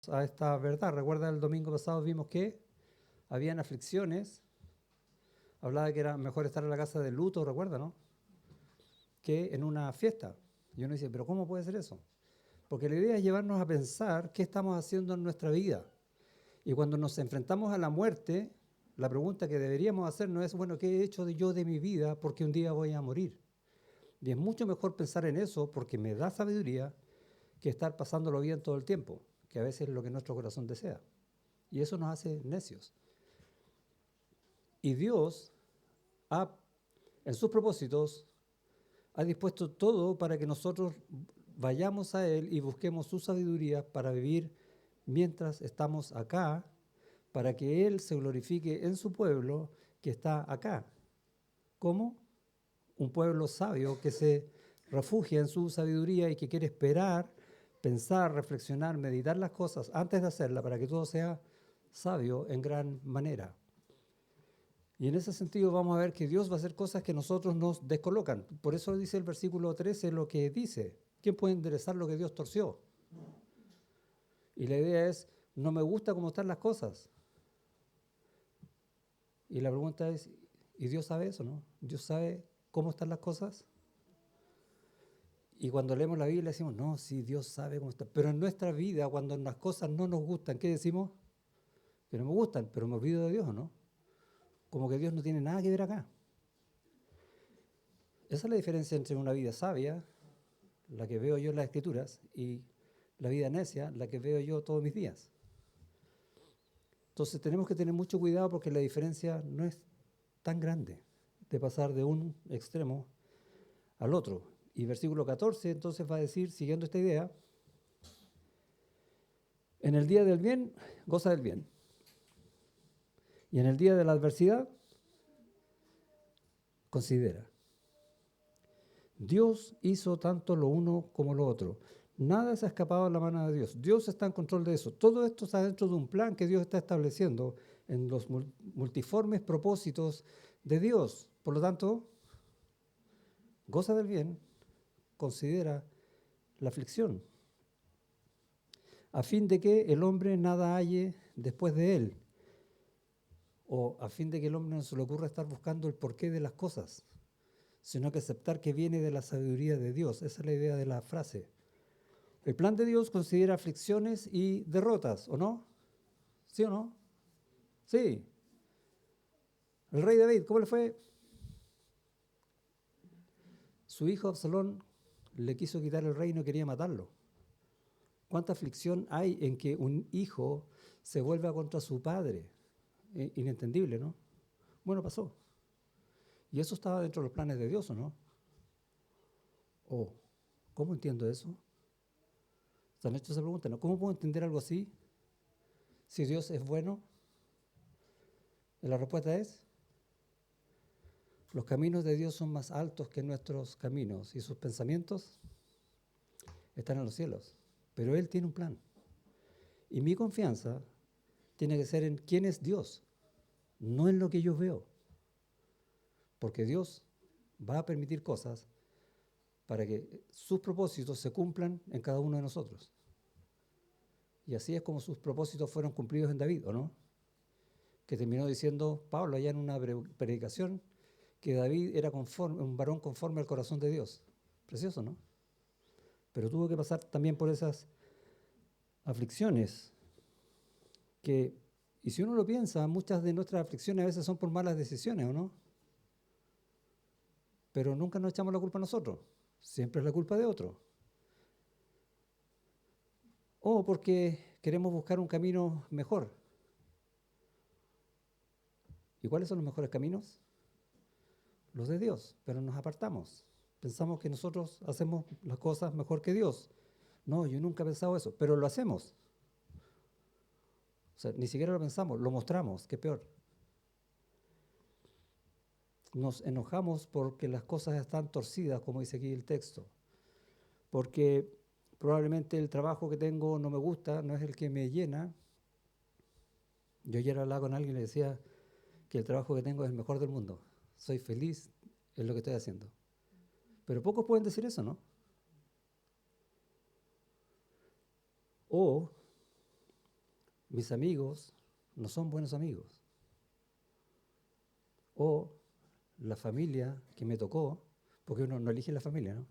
a esta verdad. Recuerda, el domingo pasado vimos que habían aflicciones. Hablaba de que era mejor estar en la casa de luto, recuerda, ¿no? Que en una fiesta. Y uno dice, pero ¿cómo puede ser eso? Porque la idea es llevarnos a pensar qué estamos haciendo en nuestra vida. Y cuando nos enfrentamos a la muerte, la pregunta que deberíamos hacernos es, bueno, ¿qué he hecho yo de mi vida porque un día voy a morir? Y es mucho mejor pensar en eso porque me da sabiduría que estar pasándolo bien todo el tiempo, que a veces es lo que nuestro corazón desea. Y eso nos hace necios. Y Dios, ha, en sus propósitos, ha dispuesto todo para que nosotros vayamos a Él y busquemos su sabiduría para vivir mientras estamos acá, para que Él se glorifique en su pueblo que está acá. ¿Cómo? Un pueblo sabio que se refugia en su sabiduría y que quiere esperar, pensar, reflexionar, meditar las cosas antes de hacerlas para que todo sea sabio en gran manera. Y en ese sentido vamos a ver que Dios va a hacer cosas que nosotros nos descolocan. Por eso dice el versículo 13 lo que dice. ¿Quién puede enderezar lo que Dios torció? Y la idea es, no me gusta cómo están las cosas. Y la pregunta es, ¿y Dios sabe eso, no? ¿Dios sabe cómo están las cosas? Y cuando leemos la Biblia decimos, no, sí, Dios sabe cómo está. Pero en nuestra vida, cuando las cosas no nos gustan, ¿qué decimos? Que no me gustan, pero me olvido de Dios, ¿no? Como que Dios no tiene nada que ver acá. Esa es la diferencia entre una vida sabia, la que veo yo en las Escrituras, y la vida necia, la que veo yo todos mis días. Entonces tenemos que tener mucho cuidado porque la diferencia no es tan grande de pasar de un extremo al otro. Y versículo 14 entonces va a decir, siguiendo esta idea, en el día del bien, goza del bien. Y en el día de la adversidad, considera. Dios hizo tanto lo uno como lo otro. Nada se ha escapado de la mano de Dios. Dios está en control de eso. Todo esto está dentro de un plan que Dios está estableciendo en los multiformes propósitos de Dios. Por lo tanto, goza del bien, considera la aflicción, a fin de que el hombre nada halle después de él, o a fin de que el hombre no se le ocurra estar buscando el porqué de las cosas, sino que aceptar que viene de la sabiduría de Dios. Esa es la idea de la frase. El plan de Dios considera aflicciones y derrotas, ¿o no? ¿Sí o no? Sí. El rey David, ¿cómo le fue? Su hijo Absalón le quiso quitar el reino y quería matarlo. ¿Cuánta aflicción hay en que un hijo se vuelva contra su padre? Inentendible, ¿no? Bueno, pasó. Y eso estaba dentro de los planes de Dios, ¿o no? Oh, ¿cómo entiendo eso? ¿Se han hecho esa pregunta? ¿No? ¿Cómo puedo entender algo así? Si Dios es bueno, y la respuesta es, los caminos de Dios son más altos que nuestros caminos y sus pensamientos están en los cielos. Pero Él tiene un plan. Y mi confianza tiene que ser en quién es Dios, no en lo que yo veo. Porque Dios va a permitir cosas para que sus propósitos se cumplan en cada uno de nosotros. Y así es como sus propósitos fueron cumplidos en David, ¿o no? Que terminó diciendo Pablo allá en una predicación que David era un varón conforme al corazón de Dios. Precioso, ¿no? Pero tuvo que pasar también por esas aflicciones que, y si uno lo piensa, muchas de nuestras aflicciones a veces son por malas decisiones, ¿o no? Pero nunca nos echamos la culpa a nosotros, siempre es la culpa de otro. O porque queremos buscar un camino mejor. ¿Y cuáles son los mejores caminos? Los de Dios, pero nos apartamos. Pensamos que nosotros hacemos las cosas mejor que Dios. No, yo nunca he pensado eso, pero lo hacemos. O sea, ni siquiera lo pensamos, lo mostramos, que es peor. Nos enojamos porque las cosas están torcidas, como dice aquí el texto. Porque probablemente el trabajo que tengo no me gusta, no es el que me llena. Yo ayer hablaba con alguien y le decía que el trabajo que tengo es el mejor del mundo. Soy feliz en lo que estoy haciendo. Pero pocos pueden decir eso, ¿no? O mis amigos no son buenos amigos. O la familia que me tocó, porque uno no elige la familia, ¿no?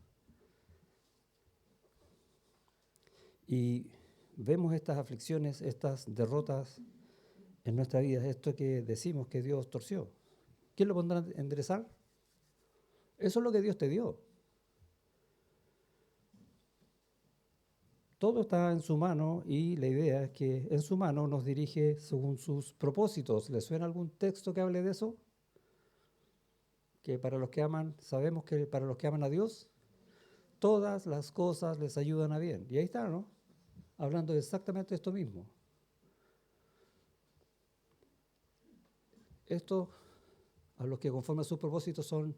Y vemos estas aflicciones, estas derrotas en nuestra vida, esto que decimos que Dios torció. ¿Quién lo pondrá a enderezar? Eso es lo que Dios te dio. Todo está en su mano y la idea es que en su mano nos dirige según sus propósitos. ¿Le suena algún texto que hable de eso? Que para los que aman, sabemos que para los que aman a Dios, todas las cosas les ayudan a bien. Y ahí está, ¿no? Hablando de exactamente esto mismo. Esto a los que conforme a sus propósitos son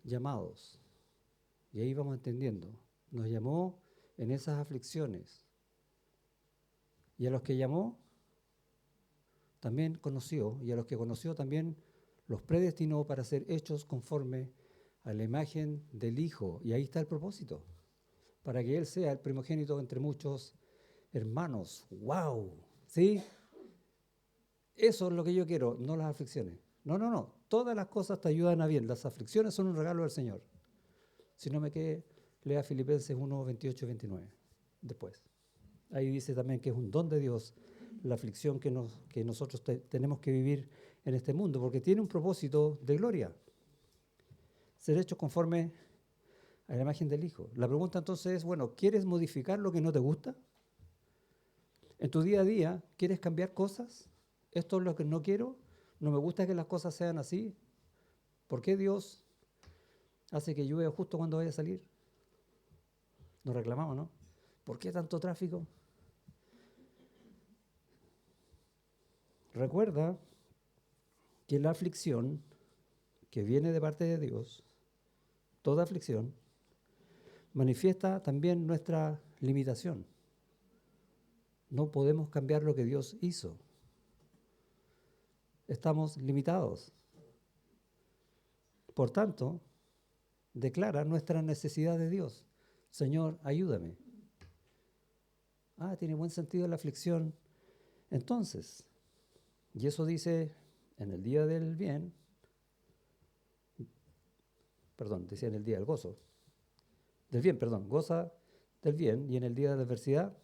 llamados. Y ahí vamos entendiendo. Nos llamó en esas aflicciones. Y a los que llamó, también conoció. Y a los que conoció también los predestinó para ser hechos conforme a la imagen del Hijo. Y ahí está el propósito. Para que Él sea el primogénito entre muchos hermanos. ¡Wow! ¿Sí? Eso es lo que yo quiero, no las aflicciones. No. Todas las cosas te ayudan a bien. Las aflicciones son un regalo del Señor. Si no me quede, lea Filipenses 1, 28 y 29. Después. Ahí dice también que es un don de Dios la aflicción que nosotros tenemos que vivir en este mundo, porque tiene un propósito de gloria. Ser hechos conforme a la imagen del Hijo. La pregunta entonces es, bueno, ¿quieres modificar lo que no te gusta? En tu día a día, ¿quieres cambiar cosas? Esto es lo que no quiero. No me gusta que las cosas sean así. ¿Por qué Dios hace que llueva justo cuando vaya a salir? Nos reclamamos, ¿no? ¿Por qué tanto tráfico? Recuerda que la aflicción que viene de parte de Dios, toda aflicción, manifiesta también nuestra limitación. No podemos cambiar lo que Dios hizo. Estamos limitados. Por tanto, declara nuestra necesidad de Dios. Señor, ayúdame. Tiene buen sentido la aflicción. Entonces, y eso dice en el día del bien, dice en el día del gozo, del bien, goza del bien, y en el día de la adversidad,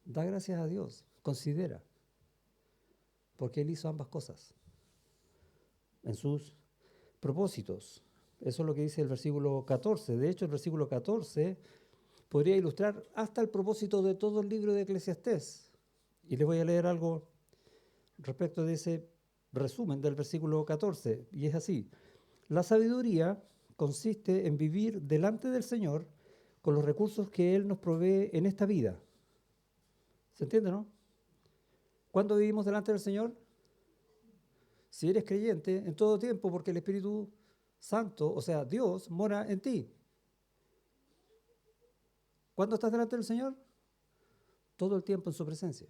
da gracias a Dios, considera, porque Él hizo ambas cosas en sus propósitos. Eso es lo que dice el versículo 14. De hecho, el versículo 14 podría ilustrar hasta el propósito de todo el libro de Eclesiastés. Y les voy a leer algo respecto de ese resumen del versículo 14, y es así. La sabiduría consiste en vivir delante del Señor con los recursos que Él nos provee en esta vida. ¿Se entiende, no? ¿Cuándo vivimos delante del Señor? Si eres creyente, en todo tiempo, porque el Espíritu Santo, o sea, Dios, mora en ti. ¿Cuándo estás delante del Señor? Todo el tiempo en su presencia.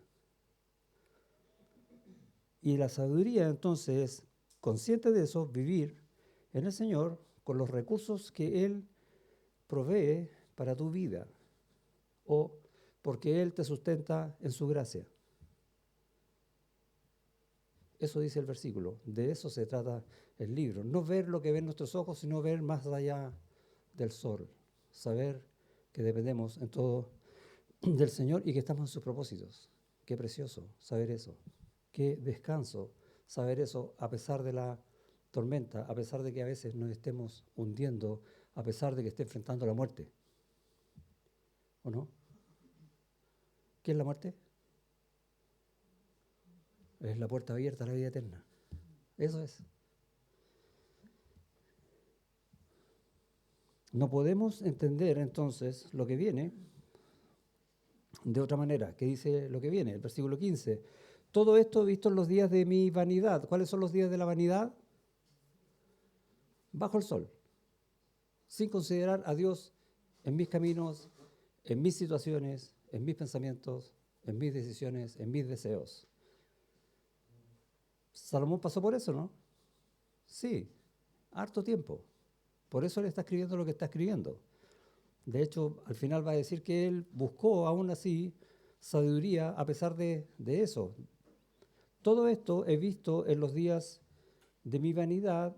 Y la sabiduría, entonces, consciente de eso, vivir en el Señor con los recursos que Él provee para tu vida, o porque Él te sustenta en su gracia. Eso dice el versículo, de eso se trata el libro. No ver lo que ven nuestros ojos, sino ver más allá del sol. Saber que dependemos en todo del Señor y que estamos en sus propósitos. Qué precioso saber eso. Qué descanso saber eso a pesar de la tormenta, a pesar de que a veces nos estemos hundiendo, a pesar de que esté enfrentando la muerte. ¿O no? ¿Qué es la muerte? Es la puerta abierta a la vida eterna. Eso es. No podemos entender entonces lo que viene de otra manera. ¿Qué dice lo que viene? El versículo 15. Todo esto he visto en los días de mi vanidad. ¿Cuáles son los días de la vanidad? Bajo el sol. Sin considerar a Dios en mis caminos, en mis situaciones, en mis pensamientos, en mis decisiones, en mis deseos. Salomón pasó por eso, ¿no? Sí, harto tiempo. Por eso él está escribiendo lo que está escribiendo. De hecho, al final va a decir que él buscó aún así sabiduría a pesar de eso. Todo esto he visto en los días de mi vanidad.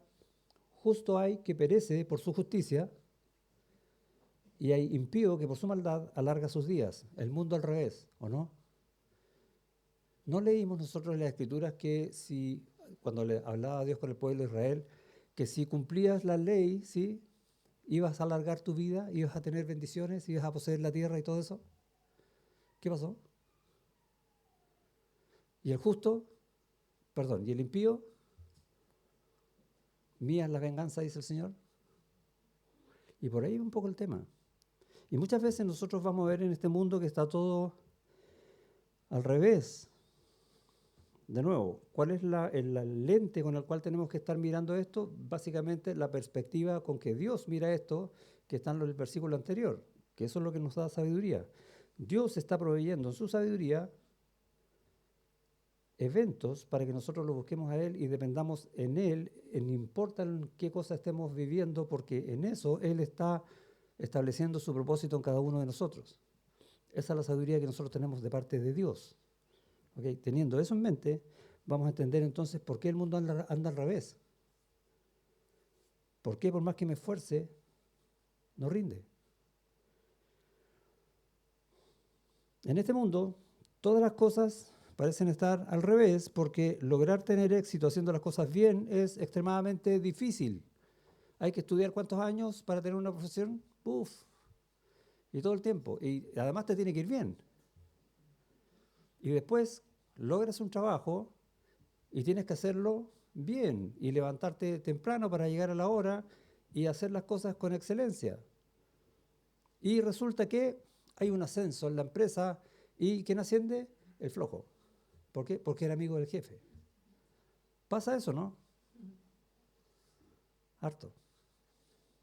Justo hay que perece por su justicia y hay impío que por su maldad alarga sus días. El mundo al revés, ¿o no? ¿No leímos nosotros en las Escrituras que si, cuando le hablaba Dios con el pueblo de Israel, que si cumplías la ley, ¿sí?, ibas a alargar tu vida, ibas a tener bendiciones, ibas a poseer la tierra y todo eso? ¿Qué pasó? Y el justo, perdón, y el impío, mía es la venganza, dice el Señor. Y por ahí un poco el tema. Y muchas veces nosotros vamos a ver en este mundo que está todo al revés. De nuevo, ¿cuál es la lente con la cual tenemos que estar mirando esto? Básicamente la perspectiva con que Dios mira esto, que está en el versículo anterior, que eso es lo que nos da sabiduría. Dios está proveyendo en su sabiduría eventos para que nosotros lo busquemos a Él y dependamos en Él, no importa en qué cosa estemos viviendo, porque en eso Él está estableciendo su propósito en cada uno de nosotros. Esa es la sabiduría que nosotros tenemos de parte de Dios. ¿Okay? Teniendo eso en mente, vamos a entender entonces por qué el mundo anda al revés. ¿Por qué por más que me esfuerce, no rinde? En este mundo, todas las cosas parecen estar al revés porque lograr tener éxito haciendo las cosas bien es extremadamente difícil. Hay que estudiar ¿cuántos años para tener una profesión? ¡Uf! Y todo el tiempo. Y además te tiene que ir bien. Y después logras un trabajo y tienes que hacerlo bien y levantarte temprano para llegar a la hora y hacer las cosas con excelencia. Y resulta que hay un ascenso en la empresa y ¿quién asciende? El flojo. ¿Por qué? Porque era amigo del jefe. Pasa eso, ¿no? Harto.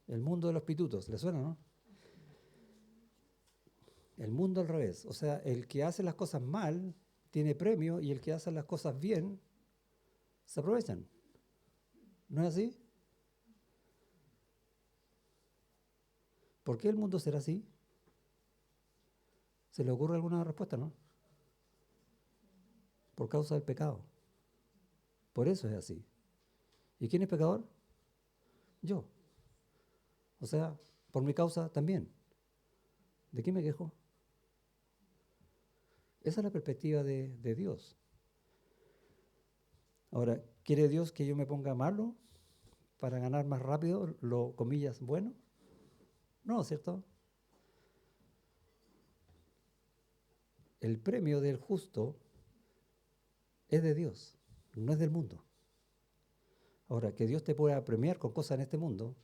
El mundo de los pitutos, ¿le suena, no? El mundo al revés. O sea, el que hace las cosas mal tiene premio y el que hace las cosas bien se aprovechan. ¿No es así? ¿Por qué el mundo será así? ¿Se le ocurre alguna respuesta, no? Por causa del pecado. Por eso es así. ¿Y quién es pecador? Yo. O sea, por mi causa también. ¿De qué me quejo? Esa es la perspectiva de Dios. Ahora, ¿quiere Dios que yo me ponga malo para ganar más rápido lo, comillas, bueno? No, ¿cierto? El premio del justo es de Dios, no es del mundo. Ahora, que Dios te pueda premiar con cosas en este mundo,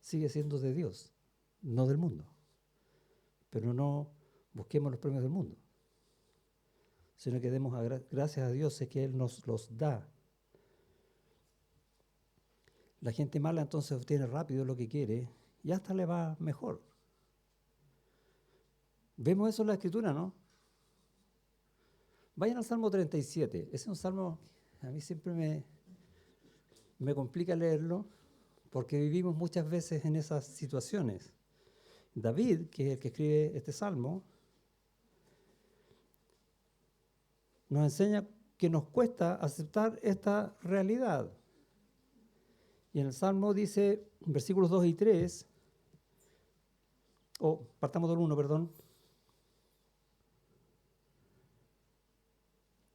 sigue siendo de Dios, no del mundo. Pero no busquemos los premios del mundo, sino que demos gracias a Dios es que Él nos los da. La gente mala entonces obtiene rápido lo que quiere y hasta le va mejor. Vemos eso en la Escritura, ¿no? Vayan al Salmo 37. Ese es un salmo que a mí siempre me complica leerlo porque vivimos muchas veces en esas situaciones. David, que es el que escribe este salmo, nos enseña que nos cuesta aceptar esta realidad. Y en el Salmo dice, versículos 2 y 3, partamos del 1, perdón.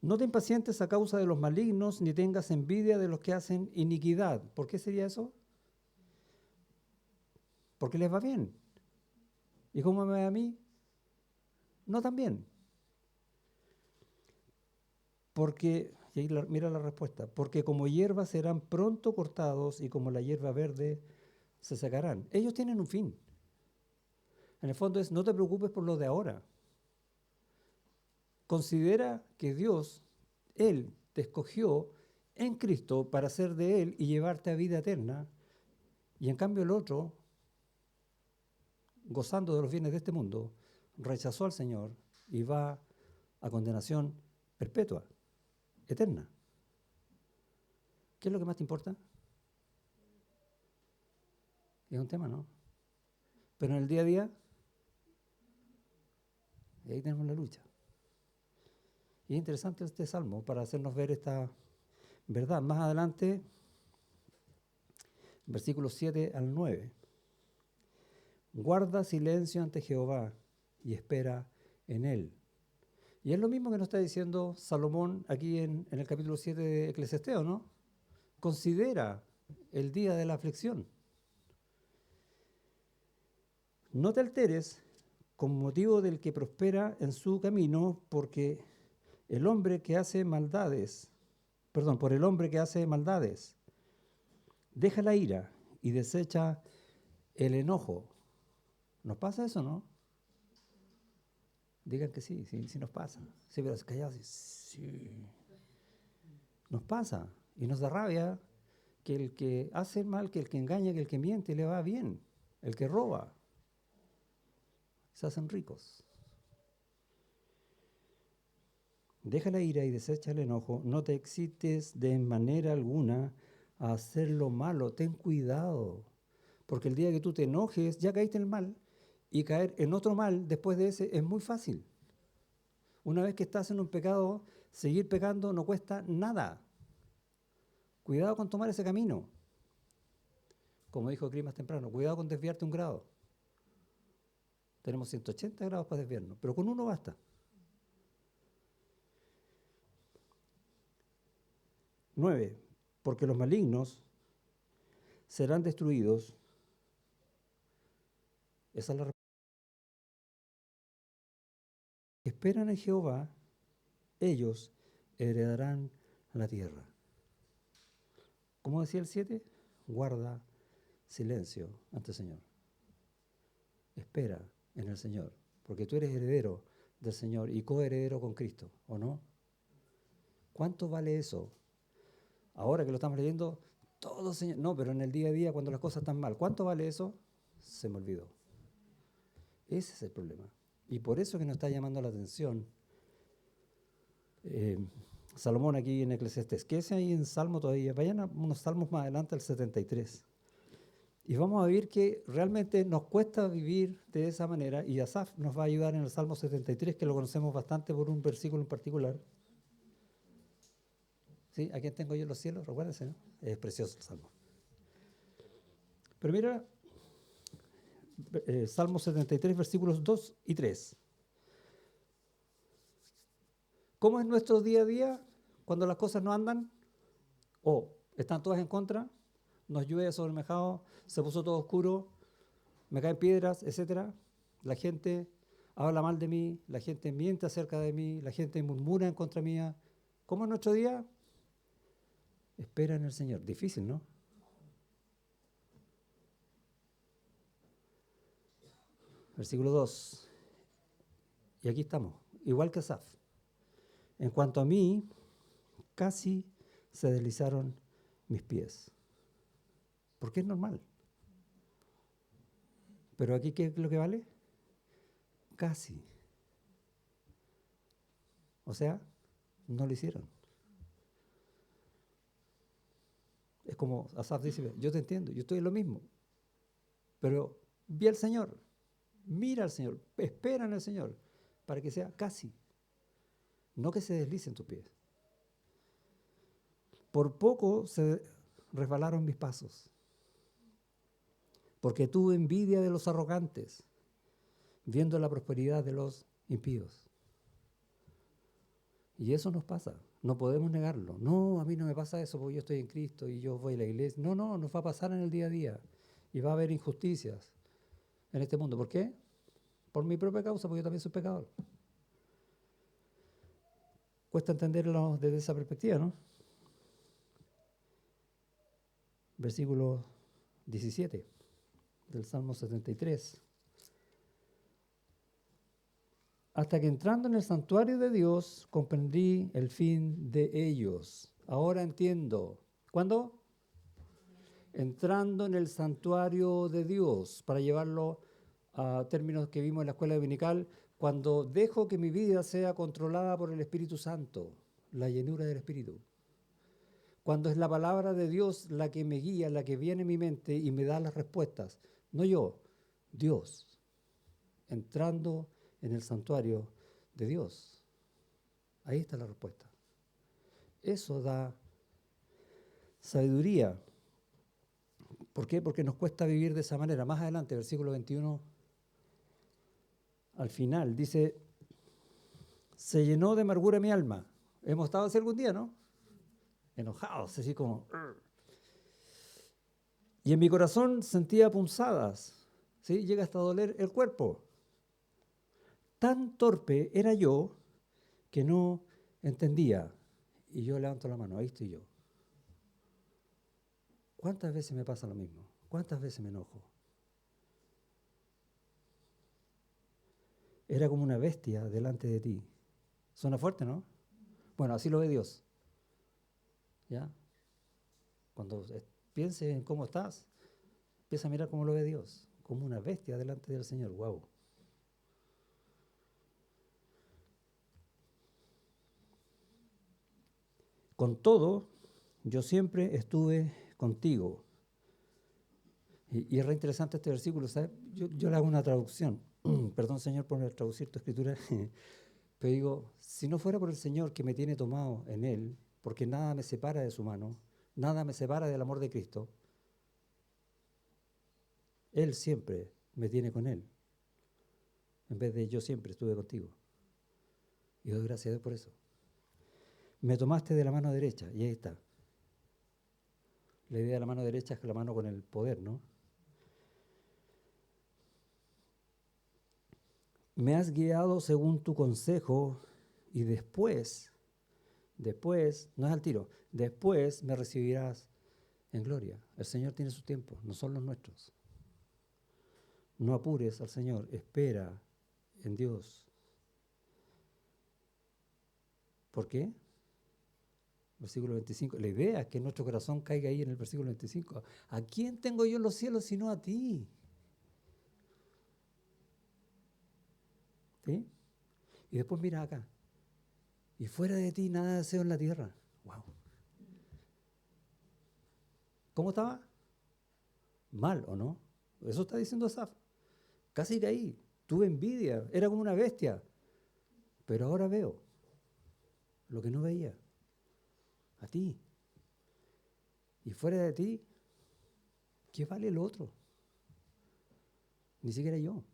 No te impacientes a causa de los malignos, ni tengas envidia de los que hacen iniquidad. ¿Por qué sería eso? Porque les va bien. ¿Y cómo me va a mí? No tan bien. Porque, y ahí mira la respuesta, porque como hierba serán pronto cortados y como la hierba verde se sacarán. Ellos tienen un fin. En el fondo es, no te preocupes por lo de ahora. Considera que Dios, Él te escogió en Cristo para ser de Él y llevarte a vida eterna. Y en cambio el otro, gozando de los bienes de este mundo, rechazó al Señor y va a condenación perpetua, eterna. ¿Qué es lo que más te importa? Es un tema, ¿no? Pero en el día a día, ahí tenemos la lucha. Y es interesante este salmo para hacernos ver esta verdad. Más adelante, versículos 7 al 9. Guarda silencio ante Jehová y espera en él. Y es lo mismo que nos está diciendo Salomón aquí en el capítulo 7 de Eclesiastés, ¿no? Considera el día de la aflicción. No te alteres con motivo del que prospera en su camino, porque el hombre que hace maldades, por el hombre que hace maldades, deja la ira y desecha el enojo. ¿Nos pasa eso, no? Digan que sí, sí, sí nos pasa. Sí, pero callados, sí. Nos pasa y nos da rabia que el que hace el mal, que el que engaña, que el que miente le va bien. El que roba, se hacen ricos. Deja la ira y desecha el enojo. No te excites de manera alguna a hacer lo malo. Ten cuidado. Porque el día que tú te enojes, ya caíste en el mal. Y caer en otro mal después de ese es muy fácil. Una vez que estás en un pecado, seguir pecando no cuesta nada. Cuidado con tomar ese camino. Como dijo Cris más temprano, cuidado con desviarte un grado. Tenemos 180 grados para desviarnos, pero con uno basta. 9. Porque los malignos serán destruidos. Esa es la respuesta. Esperan en Jehová, ellos heredarán la tierra. ¿Cómo decía el 7? Guarda silencio ante el Señor. Espera en el Señor, porque tú eres heredero del Señor y coheredero con Cristo, ¿o no? ¿Cuánto vale eso? Ahora que lo estamos leyendo, todo Señor. No, pero en el día a día, cuando las cosas están mal, ¿cuánto vale eso? Se me olvidó. Ese es el problema. Y por eso que nos está llamando la atención Salomón aquí en Eclesiastés. Quédese ahí en Salmo todavía. Vayan a unos salmos más adelante, al 73. Y vamos a ver que realmente nos cuesta vivir de esa manera. Y Asaf nos va a ayudar en el Salmo 73, que lo conocemos bastante por un versículo en particular. ¿Sí? ¿A quién tengo yo en los cielos? Recuérdense, ¿no? Es precioso el Salmo. Pero mira, Salmo 73, versículos 2 y 3. ¿Cómo es nuestro día a día cuando las cosas no andan? O están todas en contra, nos llueve sobre mojado, se puso todo oscuro, me caen piedras, etc. La gente habla mal de mí, la gente miente acerca de mí, la gente murmura en contra mía. ¿Cómo es nuestro día? Espera en el Señor. Difícil, ¿no? Versículo 2. Y aquí estamos, igual que Asaf. En cuanto a mí, casi se deslizaron mis pies. Porque es normal. Pero aquí, ¿qué es lo que vale? Casi. O sea, no lo hicieron. Es como Asaf dice, yo te entiendo, yo estoy en lo mismo. Pero vi al Señor, mira al Señor, espera en el Señor, para que sea casi. No que se deslicen tus pies. Por poco se resbalaron mis pasos. Porque tuve envidia de los arrogantes, viendo la prosperidad de los impíos. Y eso nos pasa, no podemos negarlo. No, a mí no me pasa eso porque yo estoy en Cristo y yo voy a la iglesia. No, nos va a pasar en el día a día. Y va a haber injusticias en este mundo. ¿Por qué? Por mi propia causa, porque yo también soy pecador. Cuesta entenderlo desde esa perspectiva, ¿no? Versículo 17 del Salmo 73. Hasta que entrando en el santuario de Dios comprendí el fin de ellos. Ahora entiendo. ¿Cuándo? Entrando en el santuario de Dios, para llevarlo a términos que vimos en la escuela dominical, cuando dejo que mi vida sea controlada por el Espíritu Santo, la llenura del Espíritu. Cuando es la palabra de Dios la que me guía, la que viene en mi mente y me da las respuestas. No yo, Dios. Entrando en el santuario de Dios. Ahí está la respuesta. Eso da sabiduría. ¿Por qué? Porque nos cuesta vivir de esa manera. Más adelante, versículo 21, al final, dice, se llenó de amargura mi alma. Hemos estado así algún día, ¿no? Enojados, así como... Y en mi corazón sentía punzadas, ¿sí? Llega hasta doler el cuerpo. Tan torpe era yo que no entendía. Y yo levanto la mano, ahí estoy yo. ¿Cuántas veces me pasa lo mismo? ¿Cuántas veces me enojo? Era como una bestia delante de ti. Suena fuerte, ¿no? Bueno, así lo ve Dios. ¿Ya? Cuando pienses en cómo estás, empieza a mirar cómo lo ve Dios. Como una bestia delante del Señor. ¡Wow! Con todo, yo siempre estuve contigo. Y es re interesante este versículo, ¿sabes? Yo le hago una traducción. Perdón, Señor, por traducir tu escritura. Pero digo, si no fuera por el Señor que me tiene tomado en Él, porque nada me separa de su mano, nada me separa del amor de Cristo, Él siempre me tiene con Él, en vez de yo siempre estuve contigo. Y doy gracias a Dios por eso. Me tomaste de la mano derecha, y ahí está. La idea de la mano derecha es que la mano con el poder, ¿no? Me has guiado según tu consejo y después, no es al tiro, después me recibirás en gloria. El Señor tiene su tiempo, no son los nuestros. No apures al Señor, espera en Dios. ¿Por qué? Versículo 25. La idea es que nuestro corazón caiga ahí en el versículo 25. ¿A quién tengo yo en los cielos sino a ti? ¿Sí? Y después mira acá. Y fuera de ti nada deseo en la tierra. Wow. ¿Cómo estaba? Mal, ¿o no? Eso está diciendo Asaf. Casi caí. Tuve envidia. Era como una bestia. Pero ahora veo lo que no veía. A ti. Y fuera de ti, ¿qué vale el otro? Ni siquiera yo.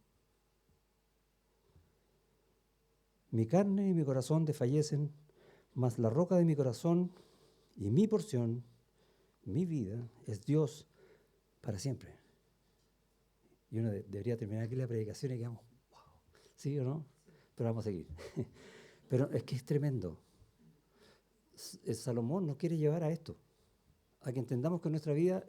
Mi carne y mi corazón desfallecen, mas la roca de mi corazón y mi porción, mi vida, es Dios para siempre. Y uno debería terminar aquí la predicación y quedamos, wow, ¿sí o no? Pero vamos a seguir. Pero es que es tremendo. Salomón nos quiere llevar a esto, a que entendamos que nuestra vida,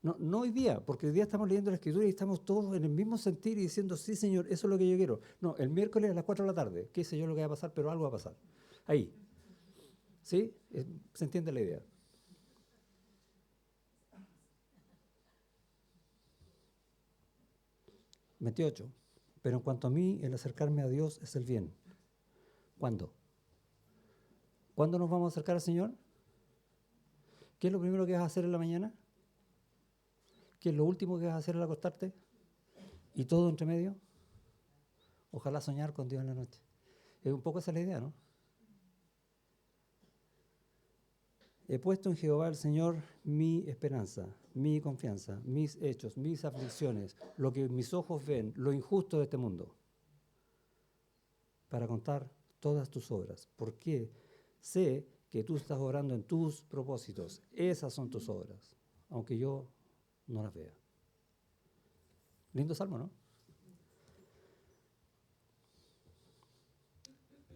no hoy día, porque hoy día estamos leyendo la Escritura y estamos todos en el mismo sentir y diciendo, sí, Señor, eso es lo que yo quiero. No, el miércoles a las 4 de la tarde, qué sé yo lo que va a pasar, pero algo va a pasar. Ahí. ¿Sí? ¿Se entiende la idea? (28) Pero en cuanto a mí, el acercarme a Dios es el bien. ¿Cuándo? ¿Cuándo nos vamos a acercar al Señor? ¿Qué es lo primero que vas a hacer en la mañana? ¿Qué es lo último que vas a hacer al acostarte? ¿Y todo entre medio? Ojalá soñar con Dios en la noche. Es un poco esa la idea, ¿no? He puesto en Jehová el Señor mi esperanza, mi confianza, mis hechos, mis aflicciones, lo que mis ojos ven, lo injusto de este mundo, para contar todas tus obras. Porque sé que tú estás obrando en tus propósitos. Esas son tus obras, aunque yo no las vea. Lindo salmo, ¿no?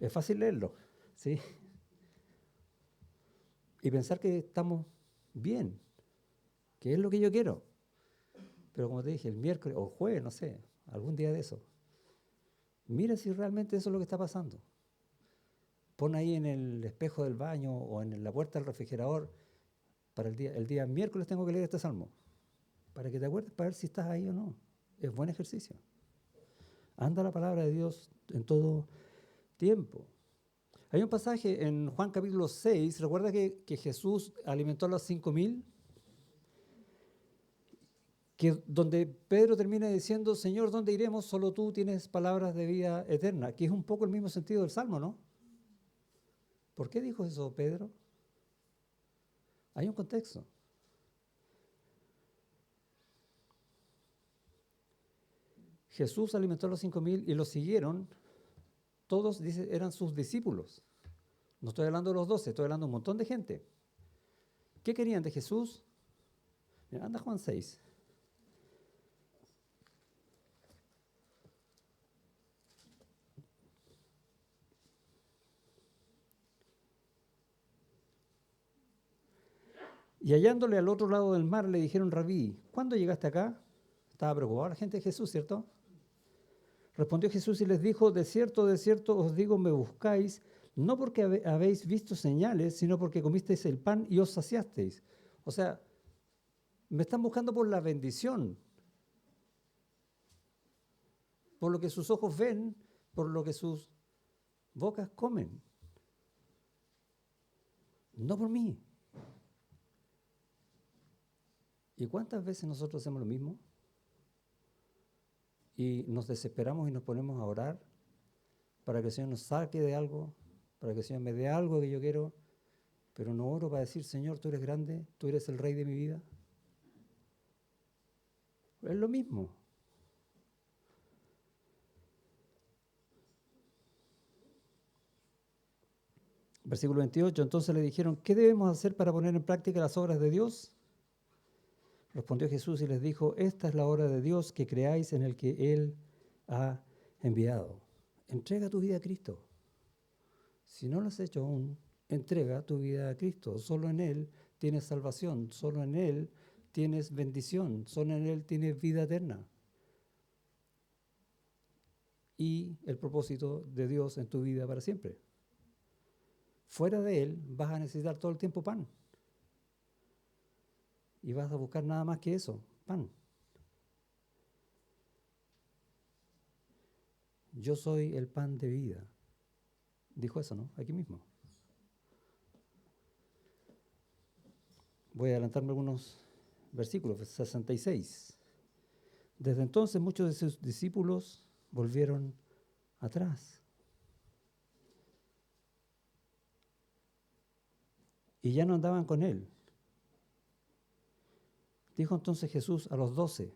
Es fácil leerlo, ¿sí? Y pensar que estamos bien, que es lo que yo quiero. Pero como te dije, el miércoles o jueves, no sé, algún día de eso, mira si realmente eso es lo que está pasando. Pon ahí en el espejo del baño o en la puerta del refrigerador, para el día miércoles tengo que leer este salmo, para que te acuerdes, para ver si estás ahí o no. Es buen ejercicio. Anda la palabra de Dios en todo tiempo. Hay un pasaje en Juan capítulo 6, ¿recuerda que Jesús alimentó a los 5,000? Donde Pedro termina diciendo, Señor, ¿dónde iremos? Solo tú tienes palabras de vida eterna, que es un poco el mismo sentido del Salmo, ¿no? ¿Por qué dijo eso Pedro? Hay un contexto. Jesús alimentó a los 5.000 y los siguieron. Todos, dice, eran sus discípulos. No estoy hablando de los 12, estoy hablando de un montón de gente. ¿Qué querían de Jesús? Mira, anda Juan 6. Y hallándole al otro lado del mar, le dijeron: Rabí, ¿cuándo llegaste acá? Estaba preocupada la gente de Jesús, ¿cierto? Respondió Jesús y les dijo: de cierto os digo, me buscáis, no porque habéis visto señales, sino porque comisteis el pan y os saciasteis. O sea, me están buscando por la bendición, por lo que sus ojos ven, por lo que sus bocas comen. No por mí. ¿Y cuántas veces nosotros hacemos lo mismo? Y nos desesperamos y nos ponemos a orar para que el Señor nos saque de algo, para que el Señor me dé algo que yo quiero, pero no oro para decir: Señor, tú eres grande, tú eres el Rey de mi vida. Es lo mismo. Versículo 28, entonces le dijeron: ¿qué debemos hacer para poner en práctica las obras de Dios? Respondió Jesús y les dijo: esta es la obra de Dios, que creáis en el que Él ha enviado. Entrega tu vida a Cristo. Si no lo has hecho aún, entrega tu vida a Cristo. Solo en Él tienes salvación, solo en Él tienes bendición, solo en Él tienes vida eterna. Y el propósito de Dios en tu vida para siempre. Fuera de Él vas a necesitar todo el tiempo pan. Y vas a buscar nada más que eso, pan. Yo soy el pan de vida. Dijo eso, ¿no? Aquí mismo. Voy a adelantarme algunos versículos. 66. Desde entonces muchos de sus discípulos volvieron atrás. Y ya no andaban con él. Dijo entonces Jesús a los 12: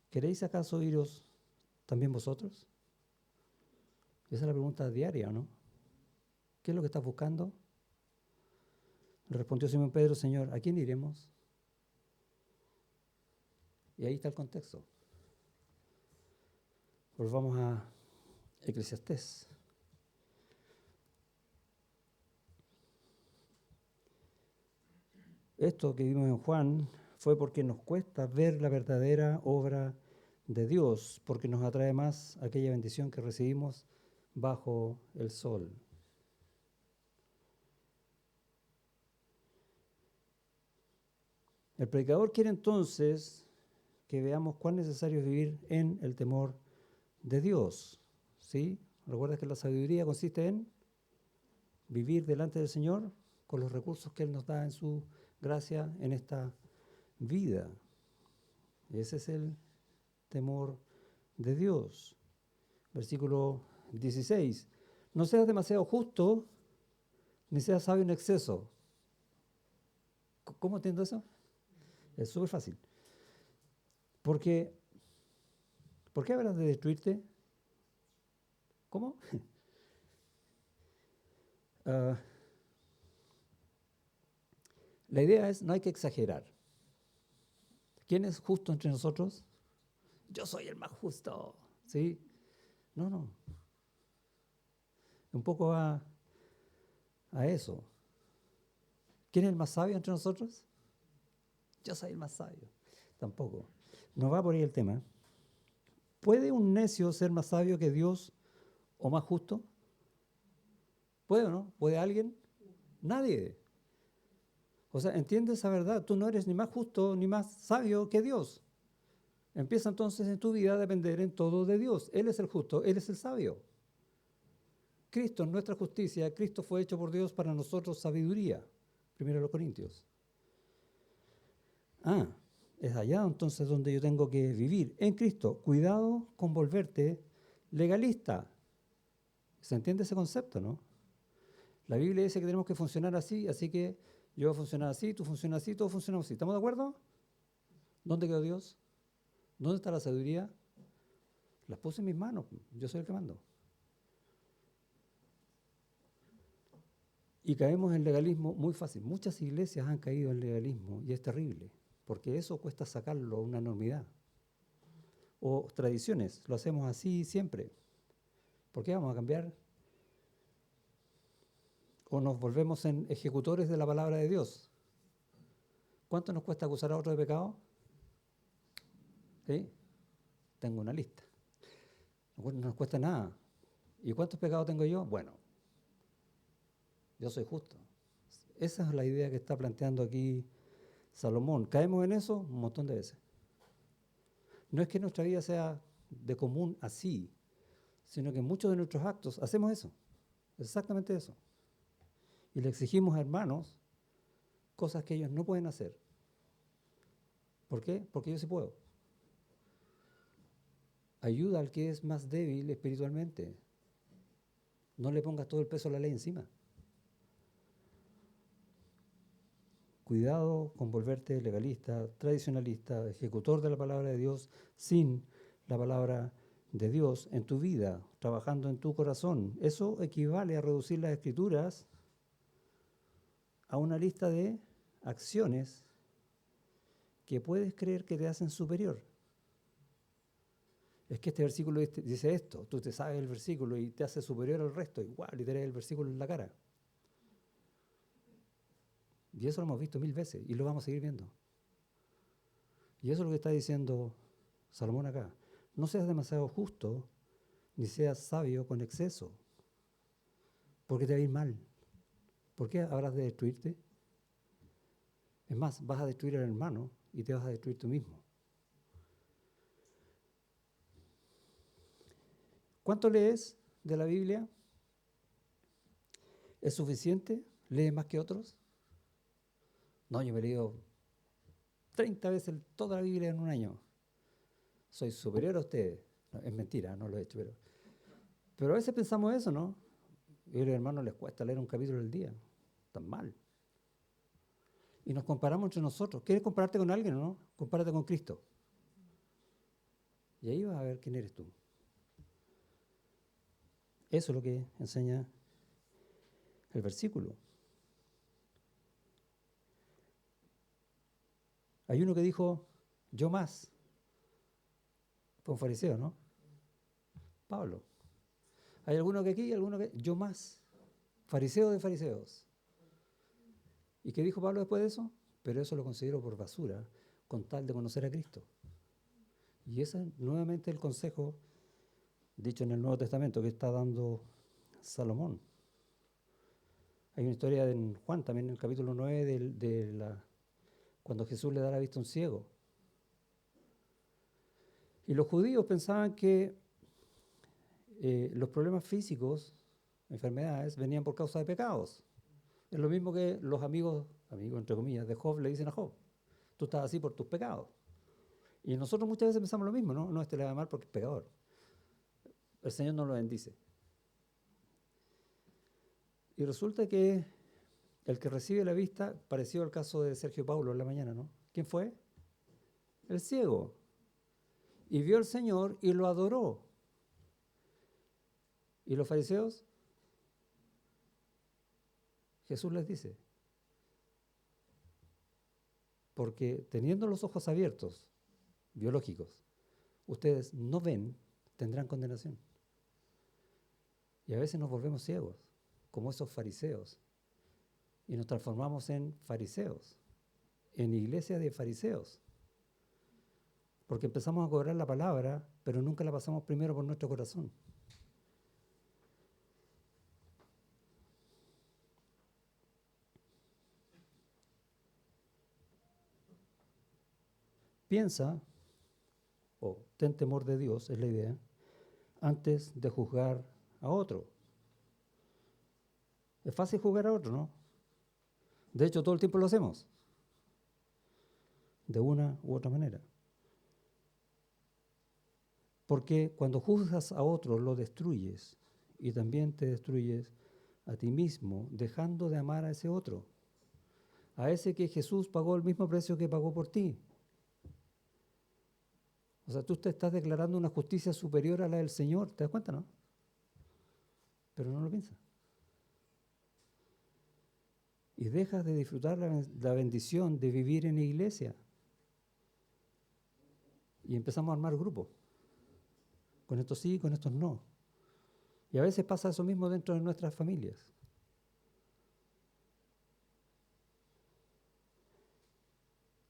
¿queréis acaso iros también vosotros? Esa es la pregunta diaria, ¿no? ¿Qué es lo que estás buscando? Le respondió Simón Pedro: Señor, ¿a quién iremos? Y ahí está el contexto. Volvamos a Eclesiastés. Esto que vimos en Juan fue porque nos cuesta ver la verdadera obra de Dios, porque nos atrae más aquella bendición que recibimos bajo el sol. El predicador quiere entonces que veamos cuán necesario es vivir en el temor de Dios. ¿Sí? ¿Recuerdas que la sabiduría consiste en vivir delante del Señor con los recursos que Él nos da en su gracia en esta vida? Ese es el temor de Dios. Versículo 16. No seas demasiado justo, ni seas sabio en exceso. ¿Cómo entiendo eso? Es súper fácil. ¿Por qué hablas de destruirte? ¿Cómo? La idea es, no hay que exagerar. ¿Quién es justo entre nosotros? Yo soy el más justo. ¿Sí? No. Un poco a eso. ¿Quién es el más sabio entre nosotros? Yo soy el más sabio. Tampoco. No va por ahí el tema. ¿Puede un necio ser más sabio que Dios o más justo? ¿Puede o no? ¿Puede alguien? Nadie. O sea, entiende esa verdad. Tú no eres ni más justo ni más sabio que Dios. Empieza entonces en tu vida a depender en todo de Dios. Él es el justo, Él es el sabio. Cristo es nuestra justicia. Cristo fue hecho por Dios para nosotros sabiduría. Primero los Corintios. Es allá entonces donde yo tengo que vivir, en Cristo. Cuidado con volverte legalista. ¿Se entiende ese concepto, no? La Biblia dice que tenemos que funcionar así, así que yo voy a funcionar así, tú funcionas así, todos funcionamos así. ¿Estamos de acuerdo? ¿Dónde quedó Dios? ¿Dónde está la sabiduría? Las puse en mis manos, yo soy el que mando. Y caemos en legalismo muy fácil. Muchas iglesias han caído en legalismo y es terrible, porque eso cuesta sacarlo a una enormidad. O tradiciones, lo hacemos así siempre. ¿Por qué vamos a cambiar? O nos volvemos en ejecutores de la palabra de Dios. ¿Cuánto nos cuesta acusar a otro de pecado? ¿Sí? Tengo una lista. No nos cuesta nada. ¿Y cuántos pecados tengo yo? Bueno, yo soy justo. Esa es la idea que está planteando aquí Salomón. ¿Caemos en eso? Un montón de veces. No es que nuestra vida sea de común así, sino que muchos de nuestros actos hacemos eso, exactamente eso. Y le exigimos a hermanos cosas que ellos no pueden hacer. ¿Por qué? Porque yo sí puedo. Ayuda al que es más débil espiritualmente. No le pongas todo el peso de la ley encima. Cuidado con volverte legalista, tradicionalista, ejecutor de la palabra de Dios sin la palabra de Dios en tu vida, trabajando en tu corazón. Eso equivale a reducir las escrituras a una lista de acciones que puedes creer que te hacen superior. Es que este versículo dice esto, tú te sabes el versículo y te hace superior al resto, igual, y te lees el versículo en la cara. Y eso lo hemos visto 1000 veces y lo vamos a seguir viendo. Y eso es lo que está diciendo Salomón acá. No seas demasiado justo, ni seas sabio con exceso, porque te va a ir mal. ¿Por qué habrás de destruirte? Es más, vas a destruir al hermano y te vas a destruir tú mismo. ¿Cuánto lees de la Biblia? ¿Es suficiente? ¿Lees más que otros? No, yo me he leído 30 veces toda la Biblia en un año. Soy superior a ustedes. No, es mentira, no lo he hecho, pero a veces pensamos eso, ¿no? Y a los hermanos les cuesta leer un capítulo al día. Tan mal. Y nos comparamos entre nosotros. ¿Quieres compararte con alguien o no? Compárate con Cristo. Y ahí vas a ver quién eres tú. Eso es lo que enseña el versículo. Hay uno que dijo, yo más. Fue un fariseo, ¿no? Pablo. Hay alguno que aquí, alguno que... Yo más. Fariseo de fariseos. ¿Y qué dijo Pablo después de eso? Pero eso lo considero por basura, con tal de conocer a Cristo. Y ese es nuevamente el consejo dicho en el Nuevo Testamento que está dando Salomón. Hay una historia en Juan, también en el capítulo 9, cuando Jesús le da la vista a un ciego. Y los judíos pensaban que los problemas físicos, enfermedades, venían por causa de pecados. Es lo mismo que los amigos entre comillas, de Job le dicen a Job. Tú estás así por tus pecados. Y nosotros muchas veces pensamos lo mismo, ¿no? No, este le va mal porque es pecador. El Señor no lo bendice. Y resulta que el que recibe la vista, parecido al caso de Sergio Paulo en la mañana, ¿no? ¿Quién fue? El ciego. Y vio al Señor y lo adoró. ¿Y los fariseos? Jesús les dice, porque teniendo los ojos abiertos, biológicos, ustedes no ven, tendrán condenación. Y a veces nos volvemos ciegos, como esos fariseos, y nos transformamos en fariseos, en iglesia de fariseos, porque empezamos a cobrar la palabra, pero nunca la pasamos primero por nuestro corazón. Piensa, o ten temor de Dios, es la idea, antes de juzgar a otro. Es fácil juzgar a otro, ¿no? De hecho, todo el tiempo lo hacemos, de una u otra manera. Porque cuando juzgas a otro, lo destruyes y también te destruyes a ti mismo, dejando de amar a ese otro, a ese que Jesús pagó el mismo precio que pagó por ti. O sea, tú te estás declarando una justicia superior a la del Señor, ¿te das cuenta, no? Pero no lo piensas. Y dejas de disfrutar la bendición de vivir en iglesia. Y empezamos a armar grupos. Con estos sí, con estos no. Y a veces pasa eso mismo dentro de nuestras familias.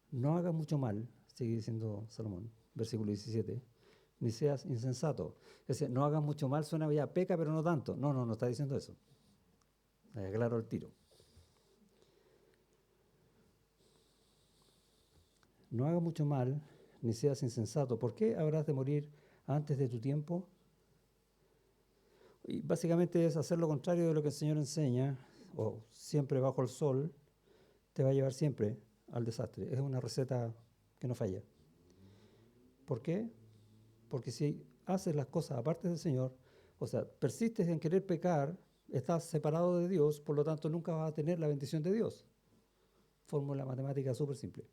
No hagas mucho mal, sigue diciendo Salomón, versículo 17, ni seas insensato. Ese no hagas mucho mal suena ya peca, pero no tanto. No está diciendo eso. Aclaro el tiro. No hagas mucho mal, ni seas insensato. ¿Por qué habrás de morir antes de tu tiempo? Y básicamente es hacer lo contrario de lo que el Señor enseña, o siempre bajo el sol, te va a llevar siempre al desastre. Es una receta que no falla. ¿Por qué? Porque si haces las cosas aparte del Señor, o sea, persistes en querer pecar, estás separado de Dios, por lo tanto nunca vas a tener la bendición de Dios. Fórmula matemática súper simple.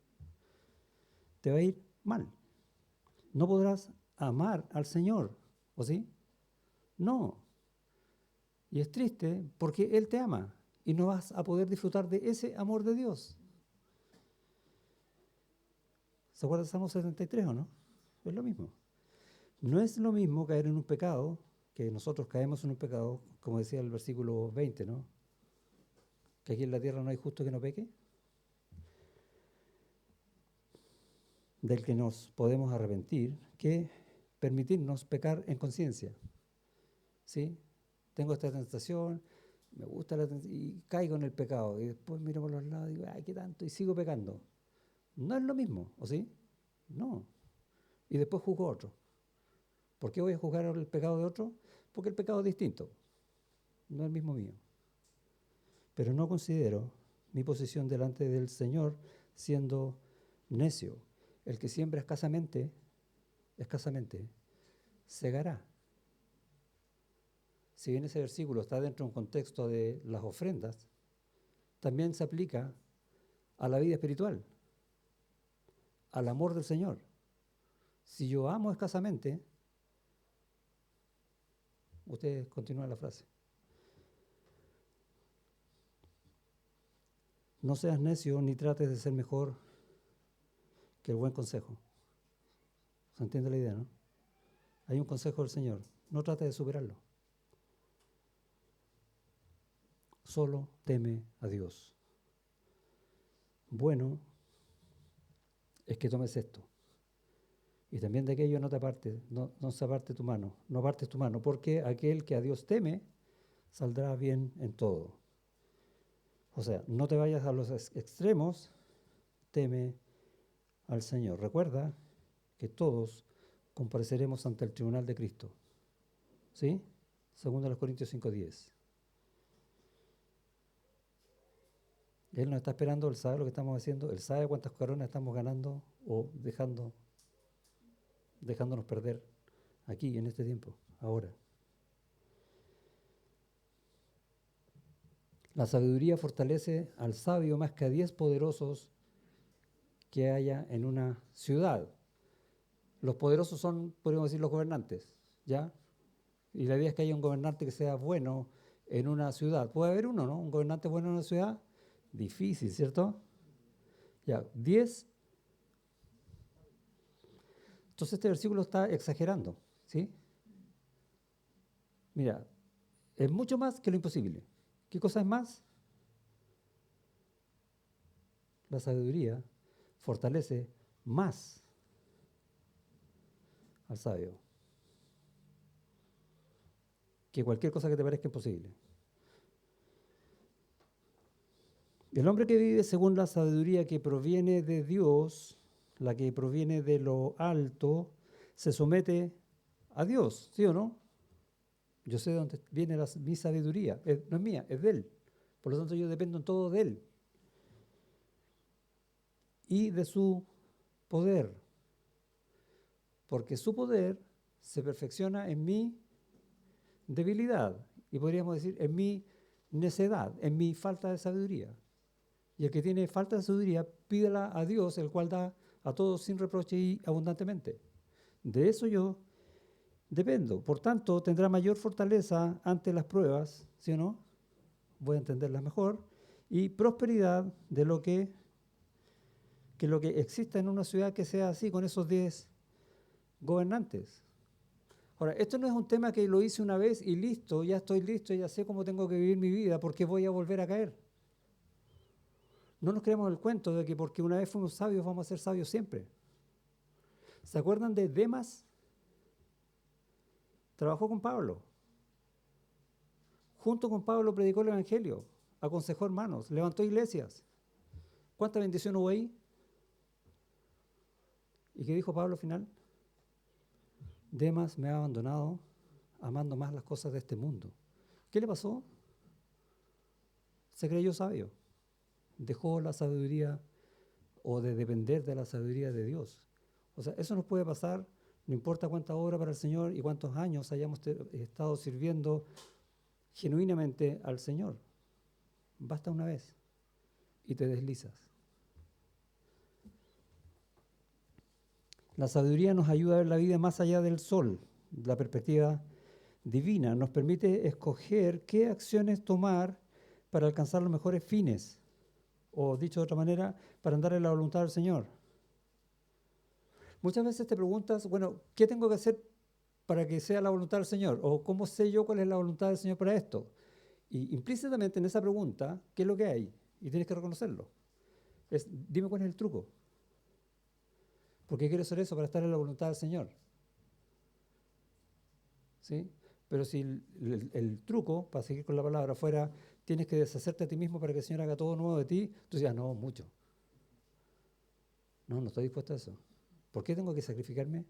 Te va a ir mal. No podrás amar al Señor, ¿o sí? No. Y es triste porque Él te ama y no vas a poder disfrutar de ese amor de Dios. ¿Se acuerdan de Salmo 73 o no? Es lo mismo. No es lo mismo caer en un pecado, que nosotros caemos en un pecado, como decía el versículo 20, ¿no? Que aquí en la tierra no hay justo que no peque, del que nos podemos arrepentir, que permitirnos pecar en conciencia. ¿Sí? Tengo esta tentación, me gusta la tentación, y caigo en el pecado, y después miro por los lados y digo, ay, qué tanto, y sigo pecando. No es lo mismo, ¿o sí? No. Y después juzgo a otro. ¿Por qué voy a juzgar el pecado de otro? Porque el pecado es distinto, no es el mismo mío. Pero no considero mi posición delante del Señor siendo necio. El que siembra escasamente, segará. Si bien ese versículo está dentro de un contexto de las ofrendas, también se aplica a la vida espiritual, al amor del Señor. Si yo amo escasamente, ustedes continúan la frase. No seas necio ni trates de ser mejor que el buen consejo. ¿Se entiende la idea, no? Hay un consejo del Señor. No trates de superarlo. Solo teme a Dios. Bueno es que tomes esto. Y también de aquello no te apartes, no se aparte tu mano, no apartes tu mano, porque aquel que a Dios teme saldrá bien en todo. O sea, no te vayas a los extremos, teme al Señor. Recuerda que todos compareceremos ante el tribunal de Cristo. ¿Sí? 2 Corintios 5:10. Él nos está esperando, Él sabe lo que estamos haciendo, Él sabe cuántas coronas estamos ganando o dejándonos perder aquí, en este tiempo, ahora. La sabiduría fortalece al sabio más que a 10 poderosos que haya en una ciudad. Los poderosos son, podríamos decir, los gobernantes, ¿ya? Y la idea es que haya un gobernante que sea bueno en una ciudad. Puede haber uno, ¿no? Un gobernante bueno en una ciudad, difícil, ¿cierto? Ya, 10. Entonces este versículo está exagerando, ¿sí? Mira, es mucho más que lo imposible. ¿Qué cosa es más? La sabiduría fortalece más al sabio que cualquier cosa que te parezca imposible. El hombre que vive según la sabiduría que proviene de Dios, la que proviene de lo alto, se somete a Dios, ¿sí o no? Yo sé de dónde viene mi sabiduría, no es mía, es de Él. Por lo tanto, yo dependo en todo de Él y de su poder, porque su poder se perfecciona en mi debilidad y podríamos decir en mi necedad, en mi falta de sabiduría. Y el que tiene falta de sabiduría, pídela a Dios, el cual da a todos sin reproche y abundantemente. De eso yo dependo. Por tanto, tendrá mayor fortaleza ante las pruebas, ¿sí o no? Voy a entenderlas mejor. Y prosperidad de lo que exista en una ciudad que sea así, con esos 10 gobernantes. Ahora, esto no es un tema que lo hice una vez y listo, ya estoy listo, ya sé cómo tengo que vivir mi vida, porque voy a volver a caer. No nos creamos el cuento de que porque una vez fuimos sabios vamos a ser sabios siempre. ¿Se acuerdan de Demas? Trabajó con Pablo. Junto con Pablo predicó el Evangelio, aconsejó hermanos, levantó iglesias. ¿Cuánta bendición hubo ahí? ¿Y qué dijo Pablo al final? Demas me ha abandonado amando más las cosas de este mundo. ¿Qué le pasó? Se creyó sabio. Dejó la sabiduría o de depender de la sabiduría de Dios. O sea, eso nos puede pasar, no importa cuánta obra para el Señor y cuántos años hayamos estado sirviendo genuinamente al Señor. Basta una vez y te deslizas. La sabiduría nos ayuda a ver la vida más allá del sol, la perspectiva divina. Nos permite escoger qué acciones tomar para alcanzar los mejores fines. O dicho de otra manera, para andar en la voluntad del Señor. Muchas veces te preguntas, bueno, ¿qué tengo que hacer para que sea la voluntad del Señor? O ¿cómo sé yo cuál es la voluntad del Señor para esto? Y implícitamente en esa pregunta, ¿qué es lo que hay? Y tienes que reconocerlo. Dime cuál es el truco. Porque quiero hacer eso para estar en la voluntad del Señor. ¿Sí? Pero si el truco, para seguir con la palabra, fuera, tienes que deshacerte a ti mismo para que el Señor haga todo nuevo de ti, tú decías, no, mucho. No estoy dispuesto a eso. ¿Por qué tengo que sacrificarme?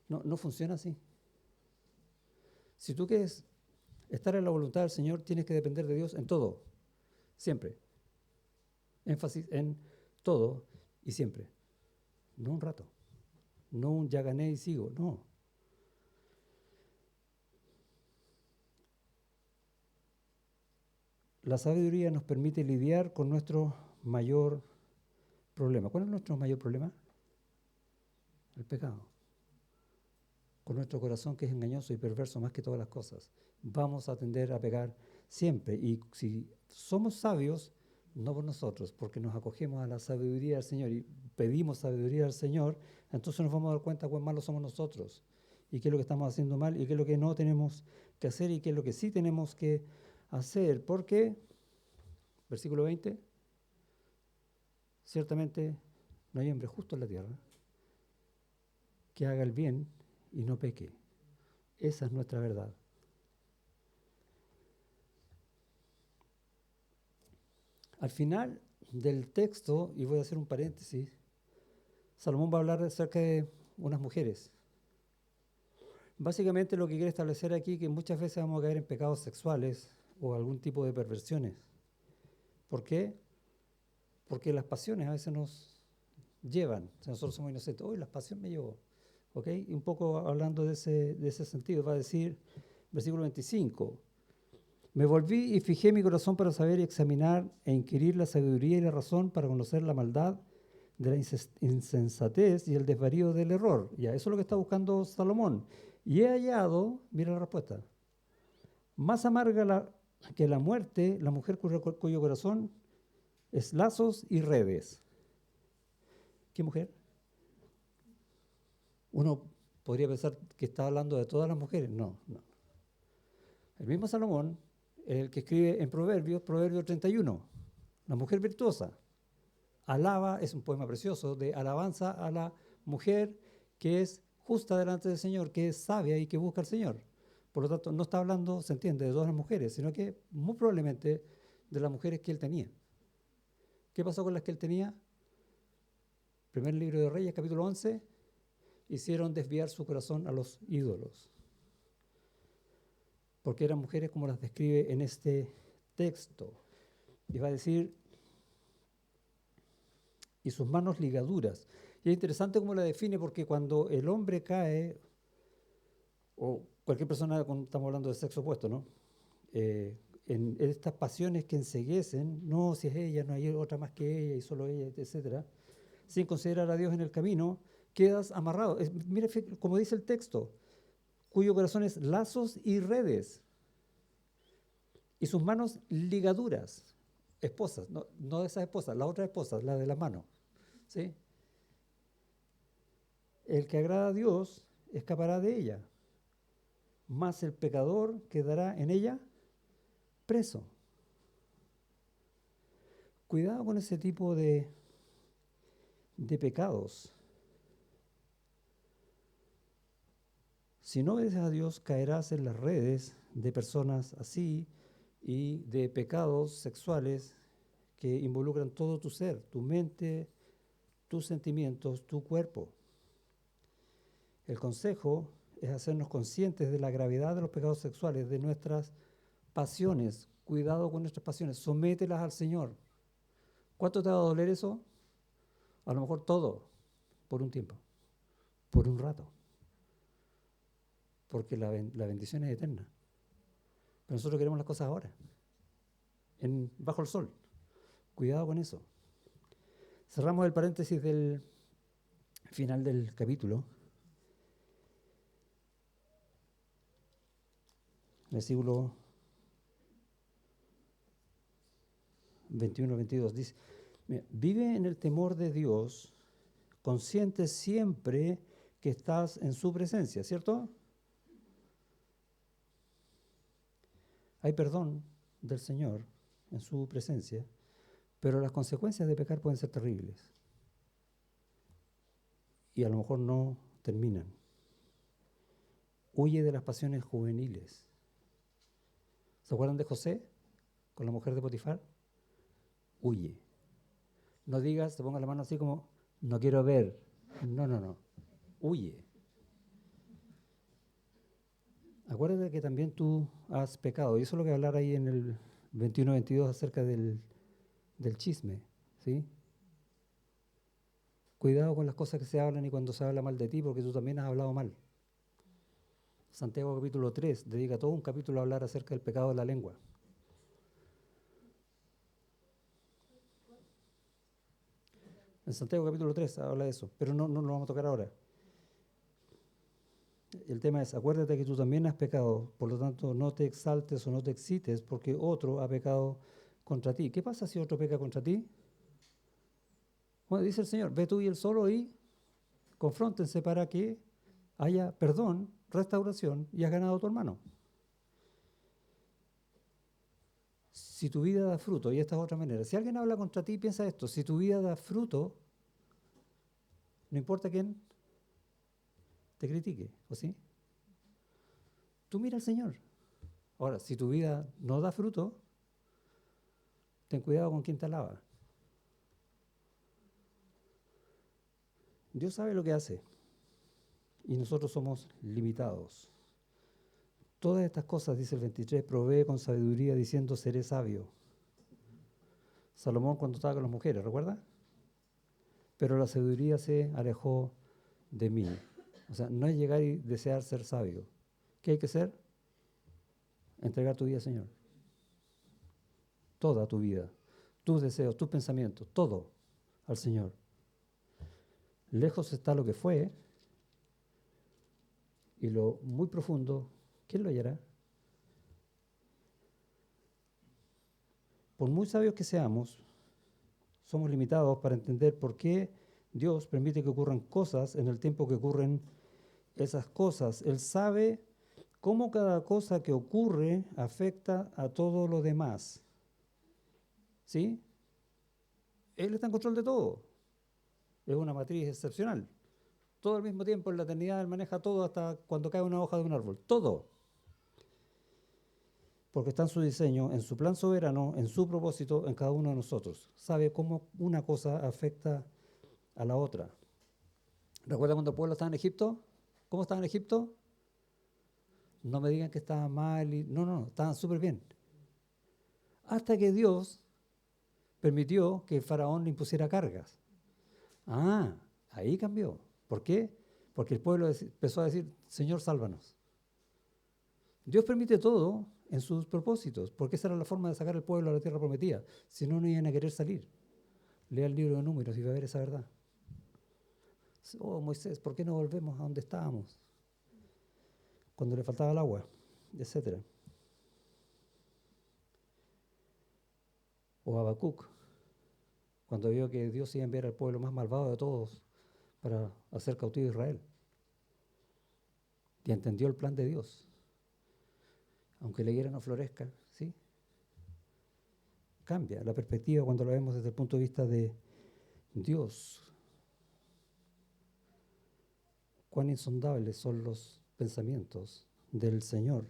No funciona así. Si tú quieres estar en la voluntad del Señor, tienes que depender de Dios en todo, siempre. Énfasis en todo y siempre. No un rato. No un ya gané y sigo, no. La sabiduría nos permite lidiar con nuestro mayor problema. ¿Cuál es nuestro mayor problema? El pecado. Con nuestro corazón que es engañoso y perverso más que todas las cosas. Vamos a tender a pecar siempre. Y si somos sabios, no por nosotros, porque nos acogemos a la sabiduría del Señor y pedimos sabiduría al Señor, entonces nos vamos a dar cuenta cuán malos somos nosotros y qué es lo que estamos haciendo mal y qué es lo que no tenemos que hacer y qué es lo que sí tenemos que hacer. Porque, versículo 20, ciertamente no hay hombre justo en la tierra que haga el bien y no peque. Esa es nuestra verdad. Al final del texto, y voy a hacer un paréntesis, Salomón va a hablar acerca de unas mujeres. Básicamente lo que quiere establecer aquí es que muchas veces vamos a caer en pecados sexuales o algún tipo de perversiones. ¿Por qué? Porque las pasiones a veces nos llevan. Si nosotros somos inocentes, hoy la pasión me llevó. ¿Ok? Y un poco hablando de ese sentido, va a decir, versículo 25, me volví y fijé mi corazón para saber y examinar e inquirir la sabiduría y la razón para conocer la maldad de la insensatez y el desvarío del error. Ya, eso es lo que está buscando Salomón. Y he hallado, mira la respuesta, más amarga que la muerte, la mujer cuyo corazón es lazos y redes. ¿Qué mujer? Uno podría pensar que está hablando de todas las mujeres. No. El mismo Salomón, el que escribe en Proverbios 31, la mujer virtuosa, alaba, es un poema precioso, de alabanza a la mujer que es justa delante del Señor, que es sabia y que busca al Señor. Por lo tanto, no está hablando, se entiende, de todas las mujeres, sino que muy probablemente de las mujeres que él tenía. ¿Qué pasó con las que él tenía? Primer libro de Reyes, capítulo 11, hicieron desviar su corazón a los ídolos. Porque eran mujeres como las describe en este texto. Y va a decir, y sus manos ligaduras. Y es interesante cómo la define, porque cuando el hombre cae, o cualquier persona, estamos hablando de sexo opuesto, ¿no? en estas pasiones que enceguecen, no, si es ella, no hay otra más que ella y solo ella, etcétera, sin considerar a Dios en el camino, quedas amarrado. Mire, como dice el texto, cuyo corazón es lazos y redes, y sus manos ligaduras, esposas, no esas esposas, la otra esposa, la de la mano, ¿sí? El que agrada a Dios escapará de ella, mas el pecador quedará en ella preso. Cuidado con ese tipo de pecados. Si no obedeces a Dios, caerás en las redes de personas así y de pecados sexuales que involucran todo tu ser, tu mente, tus sentimientos, tu cuerpo. El consejo es hacernos conscientes de la gravedad de los pecados sexuales, de nuestras pasiones. Cuidado con nuestras pasiones, somételas al Señor. ¿Cuánto te va a doler eso? A lo mejor todo, por un tiempo, por un rato. Porque la bendición es eterna. Pero nosotros queremos las cosas ahora, bajo el sol. Cuidado con eso. Cerramos el paréntesis del final del capítulo. Versículo 21-22 dice, mira, vive en el temor de Dios, consciente siempre que estás en su presencia, ¿cierto? Hay perdón del Señor en su presencia, pero las consecuencias de pecar pueden ser terribles. Y a lo mejor no terminan. Huye de las pasiones juveniles. ¿Se acuerdan de José con la mujer de Potifar? Huye. No digas, te pongas la mano así como, no quiero ver. No. Huye. Acuérdate que también tú has pecado. Y eso es lo que hablar ahí en el 21-22 acerca del chisme. ¿Sí? Cuidado con las cosas que se hablan y cuando se habla mal de ti, porque tú también has hablado mal. Santiago capítulo 3 dedica todo un capítulo a hablar acerca del pecado de la lengua. En Santiago capítulo 3 habla de eso, pero no lo vamos a tocar ahora. El tema es, acuérdate que tú también has pecado, por lo tanto no te exaltes o no te excites porque otro ha pecado contra ti. ¿Qué pasa si otro peca contra ti? Bueno, dice el Señor, ve tú y él solo y confróntense para que haya perdón, restauración y has ganado a tu hermano. Si tu vida da fruto, y esta es otra manera, si alguien habla contra ti, piensa esto, si tu vida da fruto, no importa quién te critique, ¿o sí? Tú mira al Señor. Ahora, si tu vida no da fruto, ten cuidado con quien te alaba. Dios sabe lo que hace y nosotros somos limitados. Todas estas cosas, dice el 23, provee con sabiduría diciendo seré sabio. Salomón cuando estaba con las mujeres, ¿recuerda? Pero la sabiduría se alejó de mí. O sea, no es llegar y desear ser sabio. ¿Qué hay que hacer? Entregar tu vida al Señor. Toda tu vida, tus deseos, tus pensamientos, todo al Señor. Lejos está lo que fue y lo muy profundo, ¿quién lo hallará? Por muy sabios que seamos, somos limitados para entender por qué Dios permite que ocurran cosas en el tiempo que ocurren esas cosas. Él sabe cómo cada cosa que ocurre afecta a todo lo demás. ¿Sí? Él está en control de todo. Es una matriz excepcional. Todo al mismo tiempo, en la eternidad, Él maneja todo hasta cuando cae una hoja de un árbol. Todo. Porque está en su diseño, en su plan soberano, en su propósito, en cada uno de nosotros. Sabe cómo una cosa afecta a la otra. ¿Recuerda cuando el pueblo estaba en Egipto? ¿Cómo estaba en Egipto? No me digan que estaban mal. No, estaban súper bien. Hasta que Dios permitió que el faraón le impusiera cargas. Ahí cambió. ¿Por qué? Porque el pueblo empezó a decir, Señor, sálvanos. Dios permite todo en sus propósitos, porque esa era la forma de sacar al pueblo a la tierra prometida. Si no, no iban a querer salir. Lea el libro de Números y va a ver esa verdad. Oh, Moisés, ¿por qué no volvemos a donde estábamos? Cuando le faltaba el agua, etcétera. O Habacuc, cuando vio que Dios iba a enviar al pueblo más malvado de todos para hacer cautivo a Israel. Y entendió el plan de Dios. Aunque la higuera no florezca, ¿sí? Cambia la perspectiva cuando lo vemos desde el punto de vista de Dios. Cuán insondables son los pensamientos del Señor.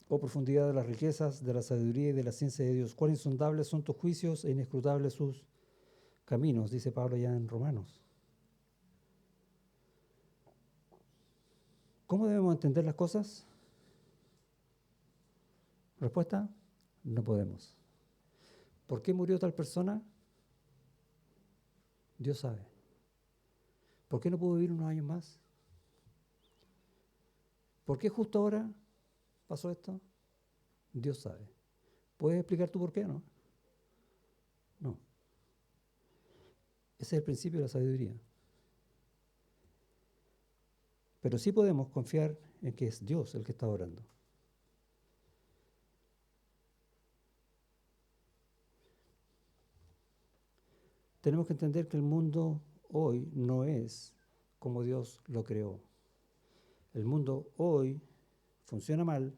Oh profundidad de las riquezas, de la sabiduría y de la ciencia de Dios. Cuán insondables son tus juicios e inescrutables sus caminos, dice Pablo ya en Romanos. ¿Cómo debemos entender las cosas? Respuesta, no podemos. ¿Por qué murió tal persona? Dios sabe. ¿Por qué no pudo vivir unos años más? ¿Por qué justo ahora pasó esto? Dios sabe. ¿Puedes explicar tú por qué? No. No. Ese es el principio de la sabiduría. Pero sí podemos confiar en que es Dios el que está orando. Tenemos que entender que el mundo hoy no es como Dios lo creó. El mundo hoy funciona mal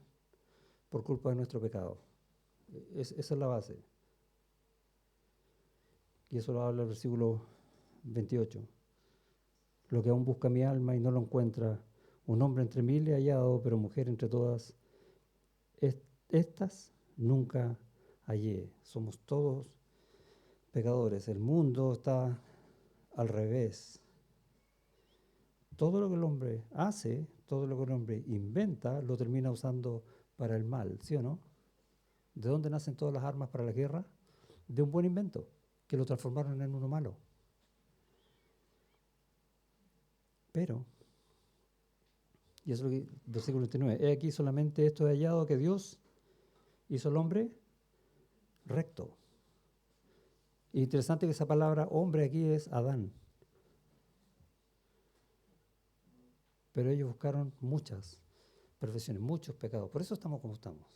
por culpa de nuestro pecado. Esa es la base. Y eso lo habla el versículo 28. Lo que aún busca mi alma y no lo encuentra, un hombre entre mil he hallado, pero mujer entre todas, estas nunca hallé. Somos todos pecadores. El mundo está al revés. Todo lo que el hombre hace, todo lo que el hombre inventa, lo termina usando para el mal, ¿sí o no? ¿De dónde nacen todas las armas para la guerra? De un buen invento, que lo transformaron en uno malo. Pero, y eso es lo que, versículo 29, he aquí solamente esto he hallado, que Dios hizo al hombre recto. Y interesante que esa palabra hombre aquí es Adán. Pero ellos buscaron muchas perfecciones, muchos pecados. Por eso estamos como estamos.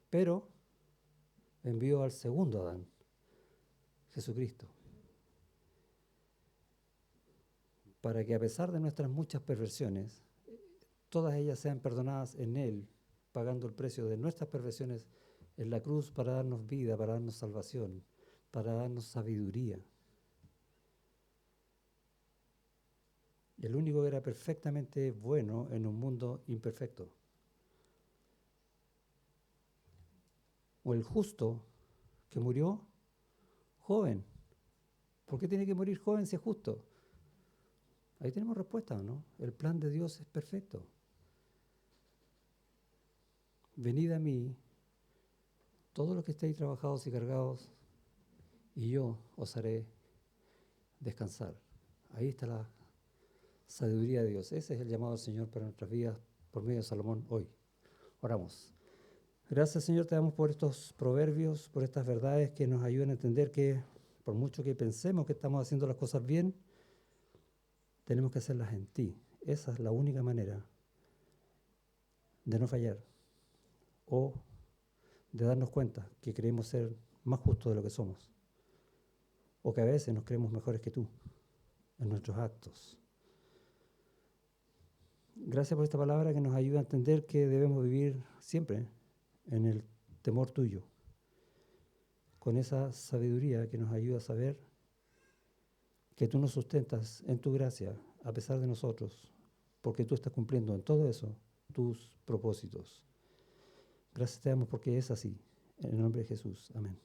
Pero envió al segundo Adán, Jesucristo, para que a pesar de nuestras muchas perversiones, todas ellas sean perdonadas en Él, pagando el precio de nuestras perversiones en la cruz para darnos vida, para darnos salvación, para darnos sabiduría. El único que era perfectamente bueno en un mundo imperfecto. O el justo que murió joven. ¿Por qué tiene que morir joven si es justo? Ahí tenemos respuesta, ¿no? El plan de Dios es perfecto. Venid a mí, todos los que estéis trabajados y cargados, y yo os haré descansar. Ahí está la sabiduría de Dios. Ese es el llamado del Señor para nuestras vidas por medio de Salomón hoy. Oramos. Gracias, Señor, te damos por estos proverbios, por estas verdades que nos ayudan a entender que por mucho que pensemos que estamos haciendo las cosas bien, tenemos que hacerlas en ti. Esa es la única manera de no fallar o de darnos cuenta que creemos ser más justos de lo que somos o que a veces nos creemos mejores que tú en nuestros actos. Gracias por esta palabra que nos ayuda a entender que debemos vivir siempre en el temor tuyo, con esa sabiduría que nos ayuda a saber que tú nos sustentas en tu gracia a pesar de nosotros, porque tú estás cumpliendo en todo eso tus propósitos. Gracias te damos porque es así. En el nombre de Jesús. Amén.